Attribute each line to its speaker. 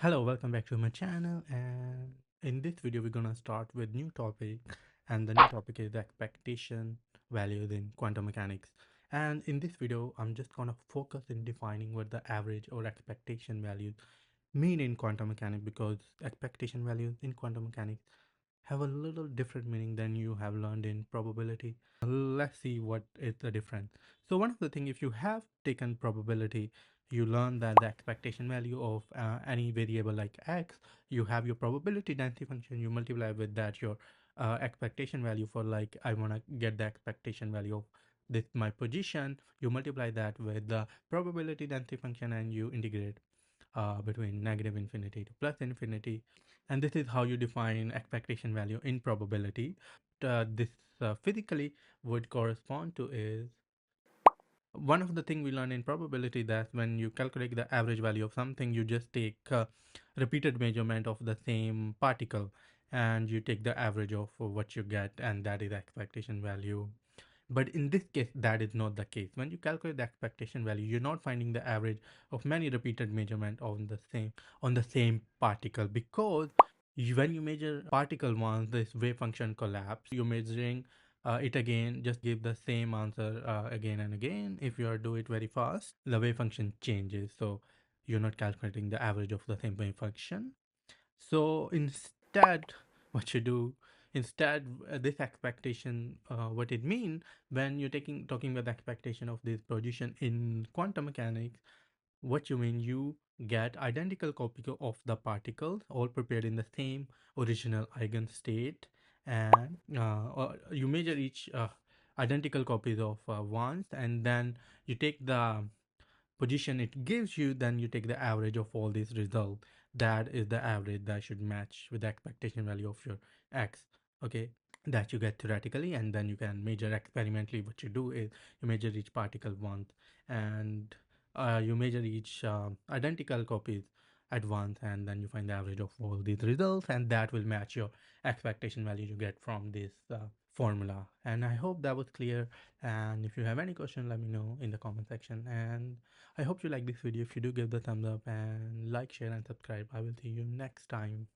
Speaker 1: Hello, welcome back to my channel, and in this video we're gonna start with new topic, and the new topic is expectation values in quantum mechanics. And in this video I'm just gonna focus in defining what the average or expectation values mean in quantum mechanics, because expectation values in quantum mechanics have a little different meaning than you have learned in probability. Let's see what is the difference. So one of the things, if you have taken probability, you learn that the expectation value of any variable like x, you have your probability density function, you multiply with that your expectation value for, like, I want to get the expectation value of this my position, you multiply that with the probability density function and you integrate between negative infinity to plus infinity. And this is how you define expectation value in probability. This physically would correspond to is one of the thing we learn in probability, that when you calculate the average value of something, you just take repeated measurement of the same particle and you take the average of what you get, and that is expectation value. But in this case, that is not the case. When you calculate the expectation value, you're not finding the average of many repeated measurement on the same particle, because when you measure particle once, this wave function collapse. You're measuring it again, just give the same answer again and again. If you are do it very fast, the wave function changes. So you're not calculating the average of the same wave function. So instead, what you do instead, this expectation, what it mean when you're talking about the expectation of this position in quantum mechanics, what you mean, you get identical copy of the particles all prepared in the same original eigenstate, and you measure each identical copies of ones, and then you take the position it gives you, then you take the average of all these results. That is the average that should match with the expectation value of your x. Okay, that you get theoretically, and then you can measure experimentally. What you do is you measure each particle once, and you measure each identical copies at once, and then you find the average of all these results, and that will match your expectation value you get from this formula. And I hope that was clear, and if you have any question, let me know in the comment section. And I hope you like this video. If you do, give the thumbs up and like, share, and subscribe. I will see you next time.